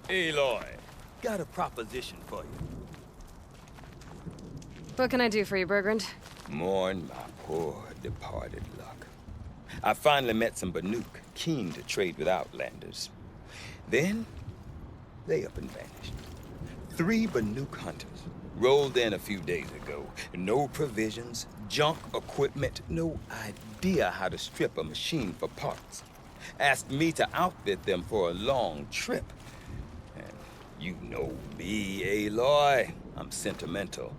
Aloy, got a proposition for you. What can I do for you, Bergrand? Mourn my poor departed luck. I finally met some Banuk, keen to trade with Outlanders. Then, they up and vanished. 3 Banuk hunters rolled in a few days ago. No provisions, junk equipment, no idea how to strip a machine for parts. Asked me to outfit them for a long trip. And you know me, Aloy. I'm sentimental.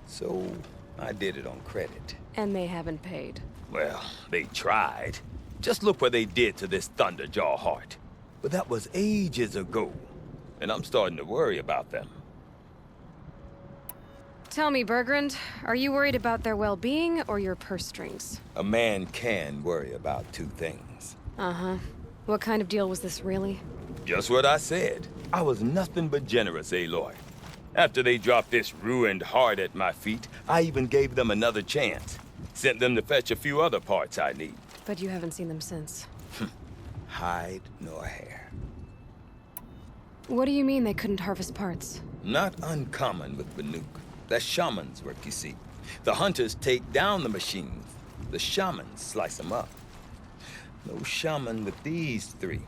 So, I did it on credit. And they haven't paid. Well, they tried. Just look what they did to this Thunderjaw heart. But that was ages ago. And I'm starting to worry about them. Tell me, Bergrand, are you worried about their well-being or your purse strings? A man can worry about 2 things. Uh-huh. What kind of deal was this, really? Just what I said. I was nothing but generous, Aloy. After they dropped this ruined heart at my feet, I even gave them another chance. Sent them to fetch a few other parts I need. But you haven't seen them since. Hide nor hair. What do you mean they couldn't harvest parts? Not uncommon with Banuk. That's shaman's work, you see. The hunters take down the machines. The shamans slice them up. No shaman with these 3.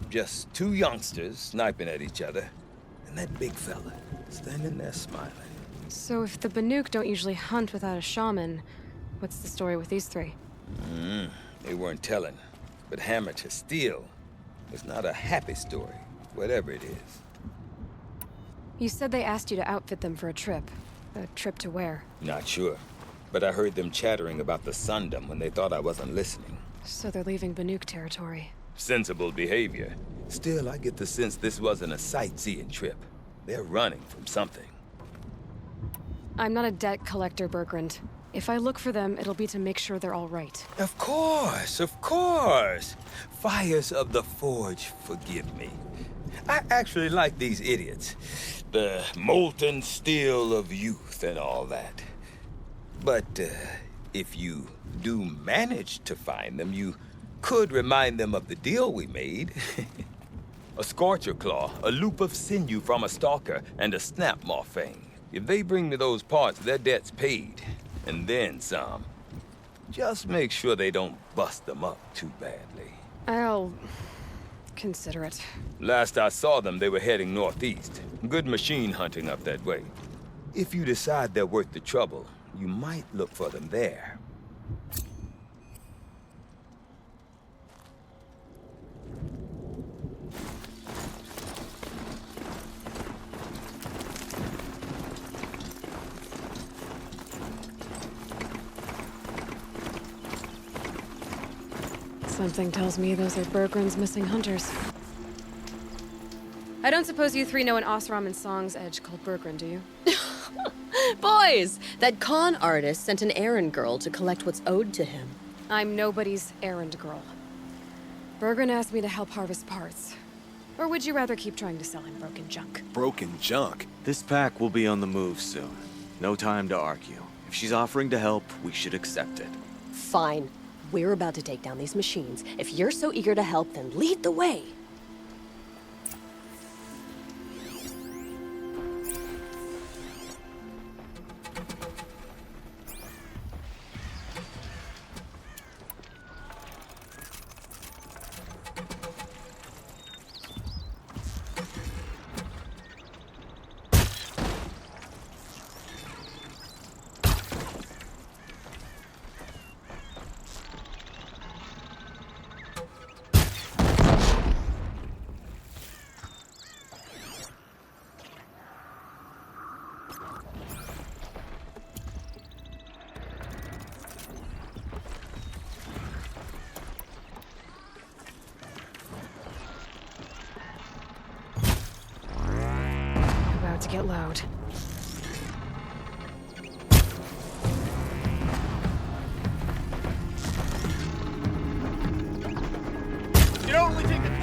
Just 2 youngsters sniping at each other. And that big fella standing there smiling. So if the Banuk don't usually hunt without a shaman, what's the story with these 3? They weren't telling. But hammer to steel was not a happy story, whatever it is. You said they asked you to outfit them for a trip. A trip to where? Not sure. But I heard them chattering about the Sundom when they thought I wasn't listening. So they're leaving Banuk territory. Sensible behavior. Still, I get the sense this wasn't a sightseeing trip. They're running from something. I'm not a debt collector, Bergrand. If I look for them, it'll be to make sure they're all right. Of course, of course. Fires of the Forge, forgive me. I actually like these idiots. The molten steel of youth and all that. But if you do manage to find them, you could remind them of the deal we made. A Scorcher Claw, a loop of sinew from a stalker, and a Snapmaw Fang. If they bring me those parts, their debt's paid. And then some. Just make sure they don't bust them up too badly. I'll consider it. Last I saw them, they were heading northeast. Good machine hunting up that way. If you decide they're worth the trouble, you might look for them there. Something tells me those are Bergrand's missing hunters. I don't suppose you 3 know an Osram and Song's edge called Bergrand, do you? Boys, that con artist sent an errand girl to collect what's owed to him. I'm nobody's errand girl. Bergrand asked me to help harvest parts. Or would you rather keep trying to sell him broken junk? Broken junk? This pack will be on the move soon. No time to argue. If she's offering to help, we should accept it. Fine. We're about to take down these machines. If you're so eager to help, then lead the way. About to get loud. It only take a...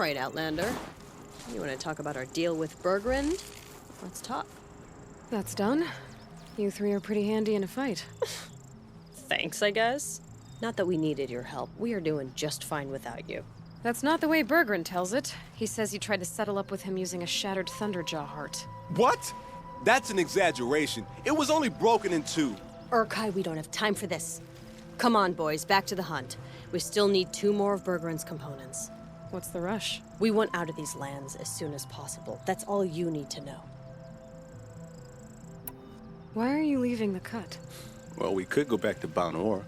right, Outlander. You want to talk about our deal with Bergrund? Let's talk. That's done. You three are pretty handy in a fight. Thanks, I guess. Not that we needed your help. We are doing just fine without you. That's not the way Bergrun tells it. He says you tried to settle up with him using a shattered Thunderjaw heart. What? That's an exaggeration. It was only broken in two. Urkai, we don't have time for this. Come on, boys, back to the hunt. We still need 2 more of Bergrun's components. What's the rush? We want out of these lands as soon as possible. That's all you need to know. Why are you leaving the cut? Well, we could go back to Banor.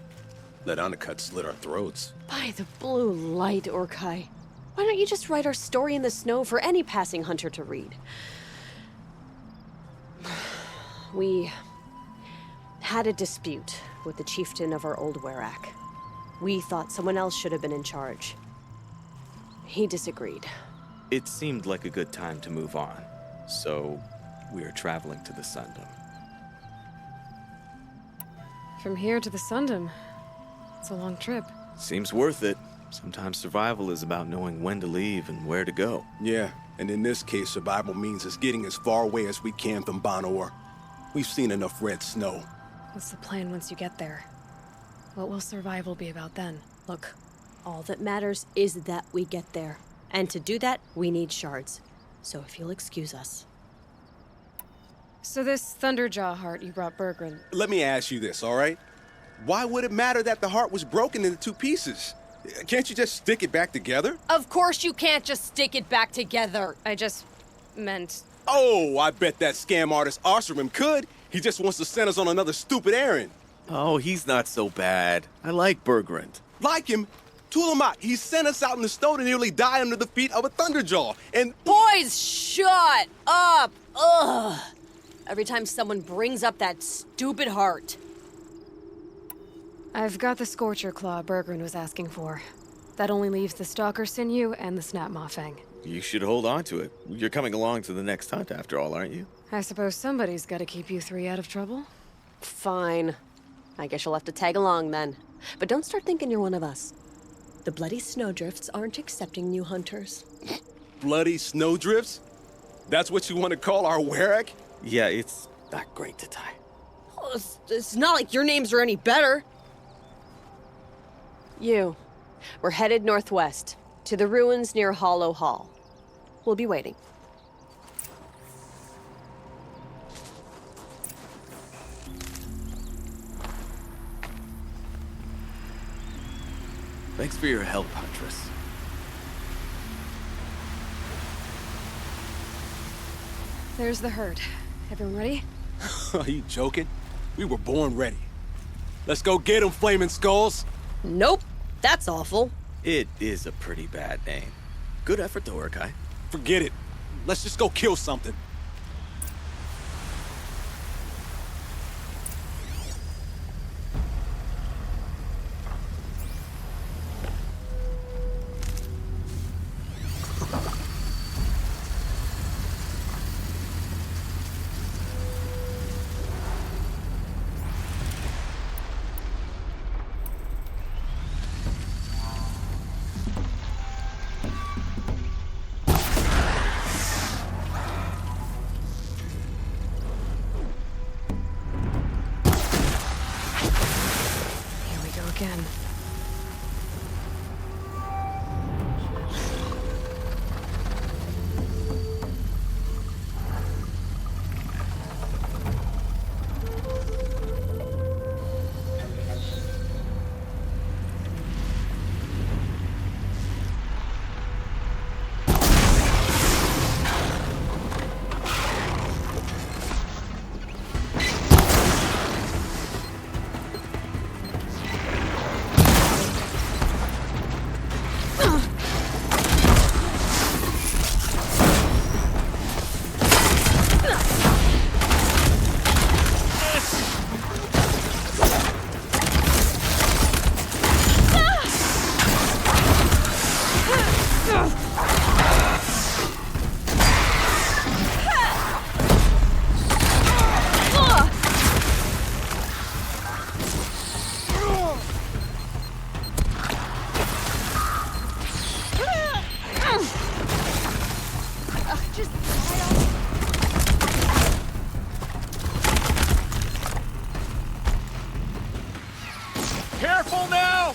Let Undercut slit our throats. By the blue light, Urkai. Why don't you just write our story in the snow for any passing hunter to read? We had a dispute with the chieftain of our old Werak. We thought someone else should have been in charge. He disagreed. It seemed like a good time to move on, so we are traveling to the Sundom. From here to the Sundom. It's a long trip. Seems worth it. Sometimes survival is about knowing when to leave and where to go. Yeah, and in this case, survival means us getting as far away as we can from Banor. We've seen enough red snow. What's the plan once you get there? What will survival be about then? Look, all that matters is that we get there. And to do that, we need shards. So if you'll excuse us. So this Thunderjaw heart you brought Bergrun, Let me ask you this, all right? Why would it matter that the heart was broken into 2 pieces? Can't you just stick it back together? Of course you can't just stick it back together. I just meant... Oh, I bet that scam artist Arsarim could. He just wants to send us on another stupid errand. Oh, he's not so bad. I like Bergrund. Like him, Tulamak, he sent us out in the snow to nearly die under the feet of a Thunderjaw. And Boys, shut up! Ugh! Every time someone brings up that stupid heart. I've got the Scorcher Claw Bergrun was asking for. That only leaves the Stalker Sinew and the Snapmaw Fang. You should hold on to it. You're coming along to the next hunt after all, aren't you? I suppose somebody's got to keep you 3 out of trouble. Fine. I guess you'll have to tag along then. But don't start thinking you're one of us. The bloody snowdrifts aren't accepting new hunters. bloody snowdrifts? That's what you want to call our Werak? Yeah, it's not great to tie. Oh, it's not like your names are any better. We're headed northwest, to the ruins near Hollow Hall. We'll be waiting. Thanks for your help, Huntress. There's the herd. Everyone ready? Are you joking? We were born ready. Let's go get 'em, Flaming Skulls! Nope, that's awful. It is a pretty bad name. Good effort, though, Urkai. Forget it. Let's just go kill something. Here we go again. Careful now!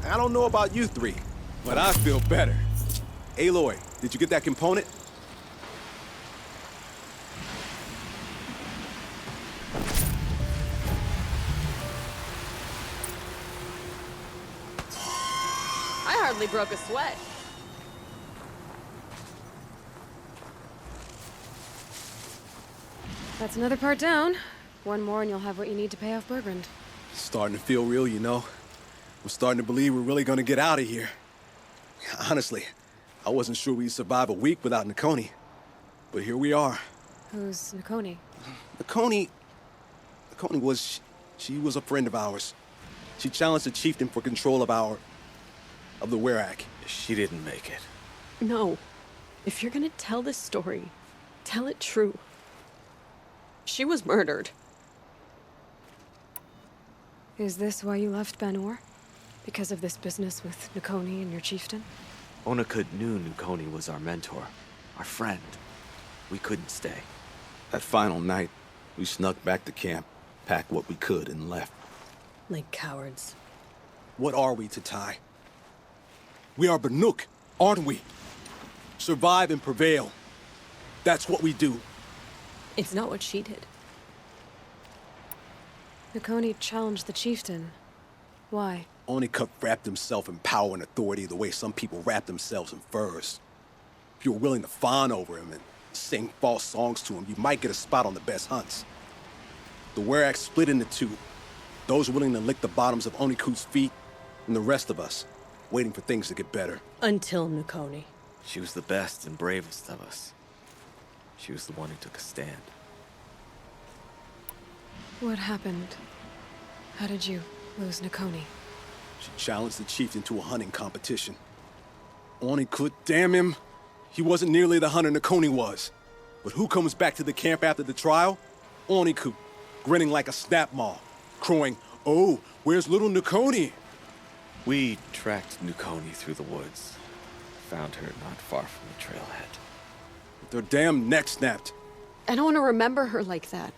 I don't know about you three, but I feel better. Aloy, did you get that component? I hardly broke a sweat. That's another part down. One more and you'll have what you need to pay off Bergrand. Starting to feel real, you know. I'm starting to believe we're really gonna get out of here. Honestly, I wasn't sure we'd survive a week without Nakoni. But here we are. Who's Nakoni? Nakoni was... she was a friend of ours. She challenged the chieftain for control of the Werak. She didn't make it. No. If you're gonna tell this story, tell it true. She was murdered. Is this why you left Banor? Because of this business with Nakoni and your chieftain? Onakut knew Nukoni was our mentor, our friend. We couldn't stay. That final night, we snuck back to camp, packed what we could, and left. Like cowards. What are we to Tai? We are Banuk, aren't we? Survive and prevail. That's what we do. It's not what she did. Nakoni challenged the chieftain. Why? Onakut wrapped himself in power and authority the way some people wrap themselves in furs. If you're willing to fawn over him and sing false songs to him, you might get a spot on the best hunts. The Werak split into two. Those willing to lick the bottoms of Onikut's feet, and the rest of us, waiting for things to get better. Until Nakoni. She was the best and bravest of us. She was the one who took a stand. What happened? How did you lose Nakoni? She challenged the chieftain to a hunting competition. Onikut, damn him. He wasn't nearly the hunter Nakoni was. But who comes back to the camp after the trial? Onikut, grinning like a snap maw, crowing, "Oh, where's little Nakoni?" We tracked Nukoni through the woods. Found her not far from the trailhead. With their damn neck snapped. I don't want to remember her like that.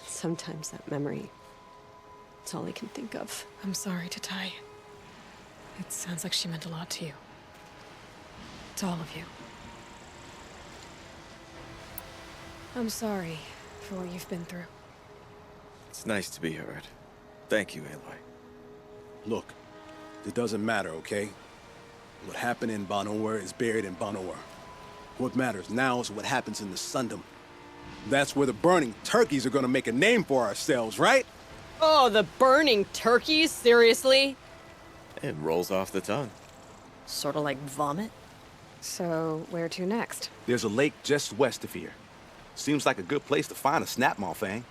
Sometimes that memory, it's all I can think of. I'm sorry to Tai. It sounds like she meant a lot to you. To all of you. I'm sorry for what you've been through. It's nice to be heard. Thank you, Aloy. Look, it doesn't matter, okay? What happened in Banor is buried in Banor. What matters now is what happens in the Sundom. That's where the burning turkeys are gonna make a name for ourselves, right? Oh, the burning turkeys? Seriously? It rolls off the tongue. Sort of like vomit? So, where to next? There's a lake just west of here. Seems like a good place to find a snapmaw fang.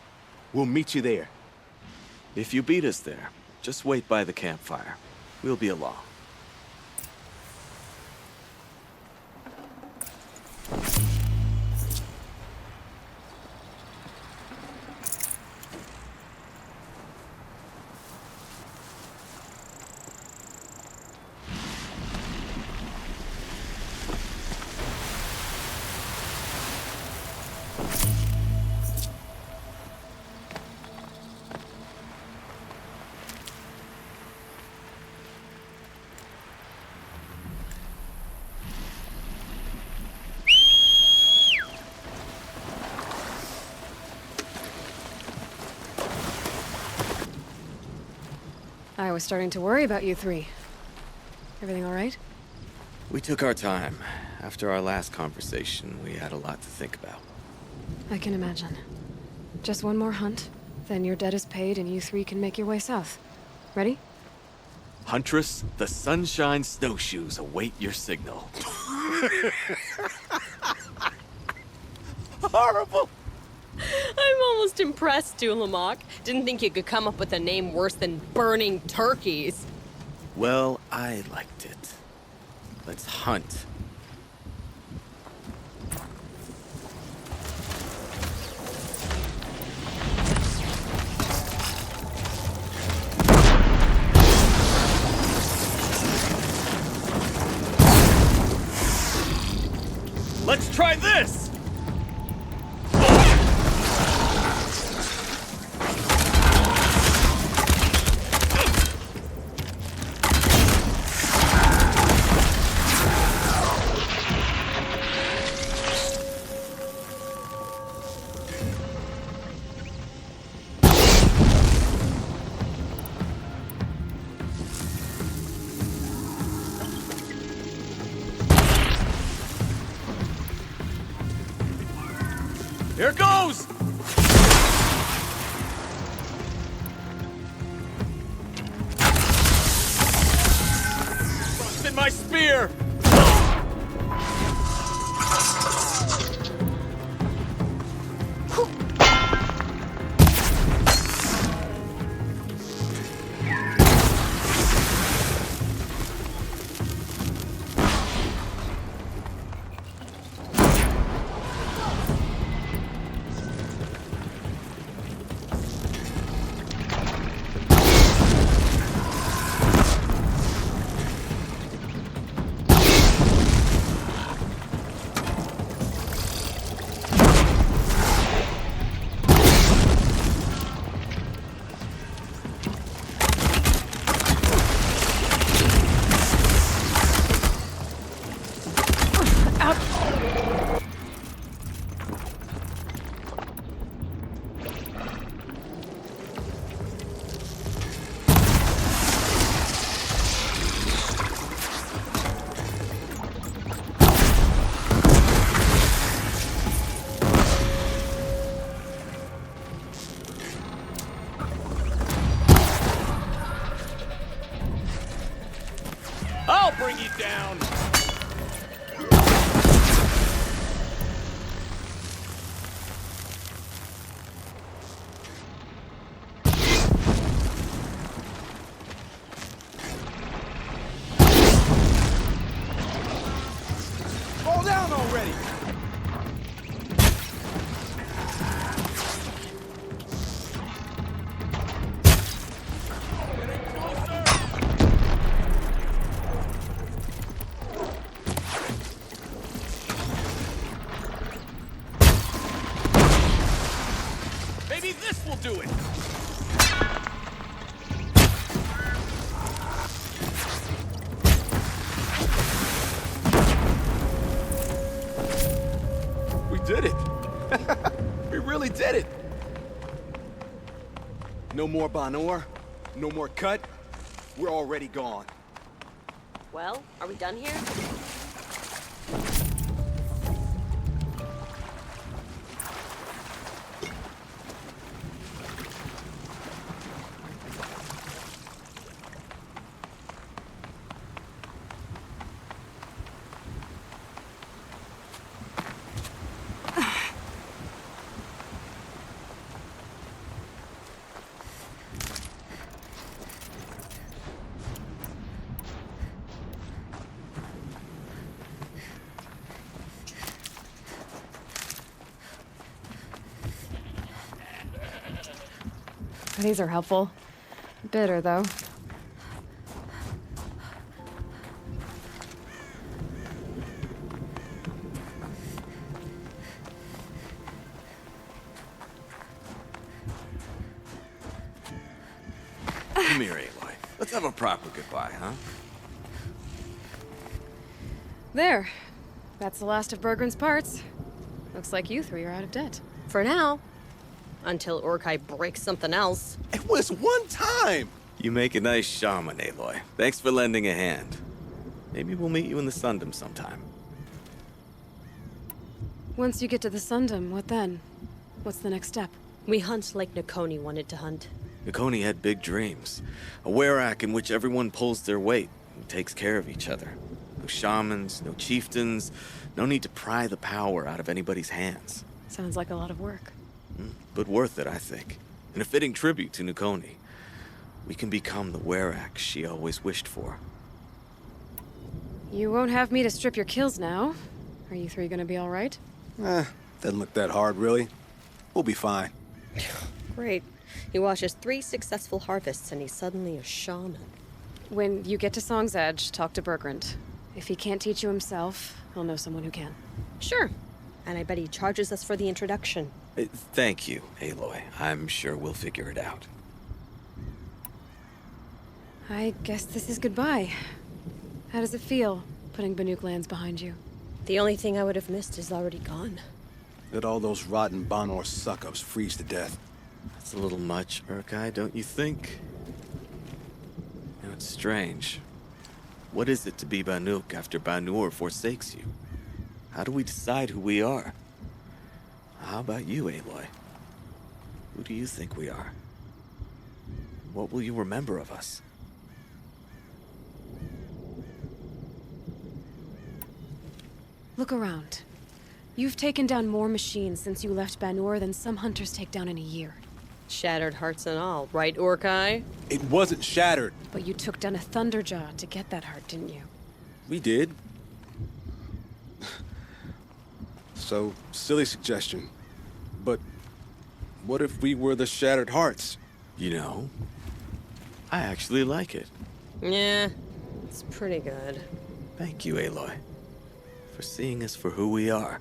We'll meet you there. If you beat us there, just wait by the campfire. We'll be along. I was starting to worry about you three. Everything all right? We took our time. After our last conversation, we had a lot to think about. I can imagine. Just one more hunt, then your debt is paid and you three can make your way south. Ready? Huntress, the Sunshine Snowshoes await your signal. Horrible! I'm almost impressed, Dulamok. Didn't think you could come up with a name worse than burning turkeys. Well, I liked it. Let's hunt. Let's try this! Here goes! Busted my spear! I'll bring you down! Fall down already! Maybe this will do it! We did it! We really did it! No more Bonor, no more cut. We're already gone. Well, are we done here? These are helpful. Bitter, though. Come here, Aloy. Let's have a proper goodbye, huh? There. That's the last of Bergren's parts. Looks like you three are out of debt. For now. Until Urkai breaks something else. It was one time! You make a nice shaman, Aloy. Thanks for lending a hand. Maybe we'll meet you in the Sundom sometime. Once you get to the Sundom, what then? What's the next step? We hunt like Nakoni wanted to hunt. Nakoni had big dreams. A werak in which everyone pulls their weight and takes care of each other. No shamans, no chieftains, no need to pry the power out of anybody's hands. Sounds like a lot of work. But worth it, I think. And a fitting tribute to Nukoni. We can become the Werak she always wished for. You won't have me to strip your kills now. Are you three gonna be all right? Doesn't look that hard, really. We'll be fine. Great. He watches 3 successful harvests and he's suddenly a shaman. When you get to Song's Edge, talk to Bergrand. If he can't teach you himself, he'll know someone who can. Sure. And I bet he charges us for the introduction. Thank you, Aloy. I'm sure we'll figure it out. I guess this is goodbye. How does it feel, putting Banuk lands behind you? The only thing I would have missed is already gone. Let all those rotten Banor suck-ups freeze to death. That's a little much, Urkai, don't you think? You know, it's strange. What is it to be Banuk after Banur forsakes you? How do we decide who we are? How about you, Aloy? Who do you think we are? What will you remember of us? Look around. You've taken down more machines since you left Banur than some hunters take down in a year. Shattered hearts and all, right, Orkai? It wasn't shattered. But you took down a Thunderjaw to get that heart, didn't you? We did. So, silly suggestion. But what if we were the Shattered Hearts? You know, I actually like it. Yeah, it's pretty good. Thank you, Aloy, for seeing us for who we are.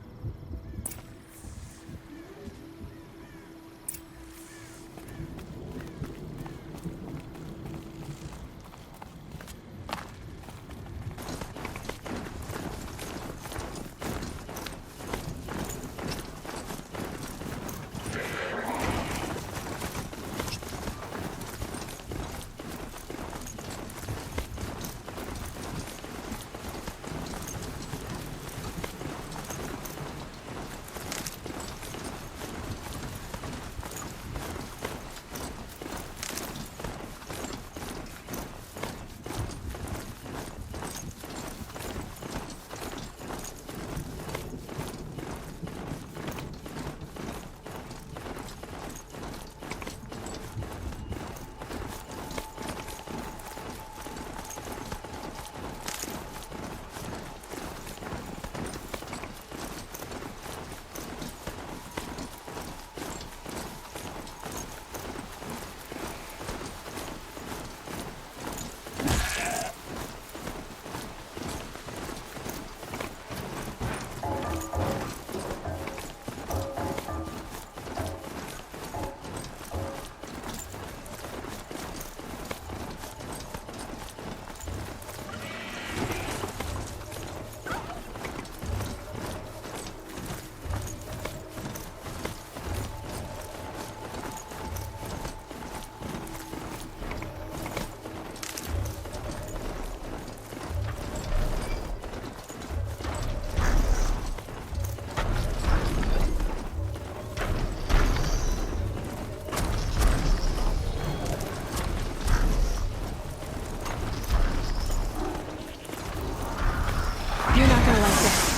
You're not gonna like this.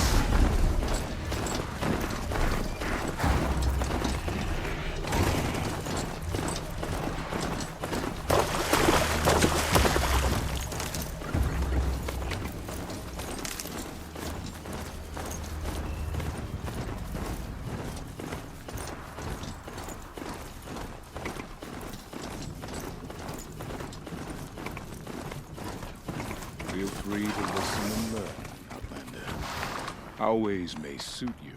Feel free to listen and learn, Outlander. Our ways may suit you.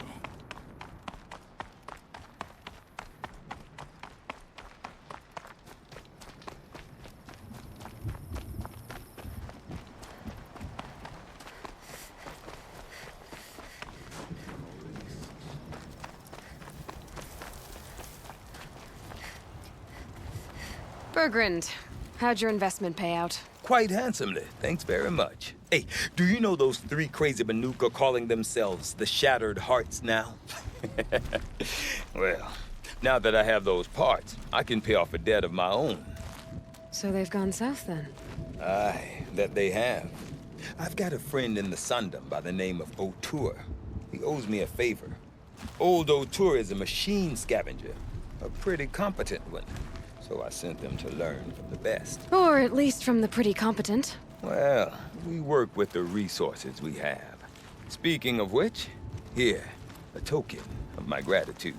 Bergrand, how'd your investment pay out? Quite handsomely, thanks very much. Hey, do you know those 3 crazy Banuk are calling themselves the Shattered Hearts now? Well, now that I have those parts, I can pay off a debt of my own. So they've gone south then? Aye, that they have. I've got a friend in the Sundom by the name of O'Toole. He owes me a favor. Old O'Toole is a machine scavenger. a pretty competent one. So I sent them to learn from the best. Or at least from the pretty competent. Well, we work with the resources we have. Speaking of which, here, a token of my gratitude.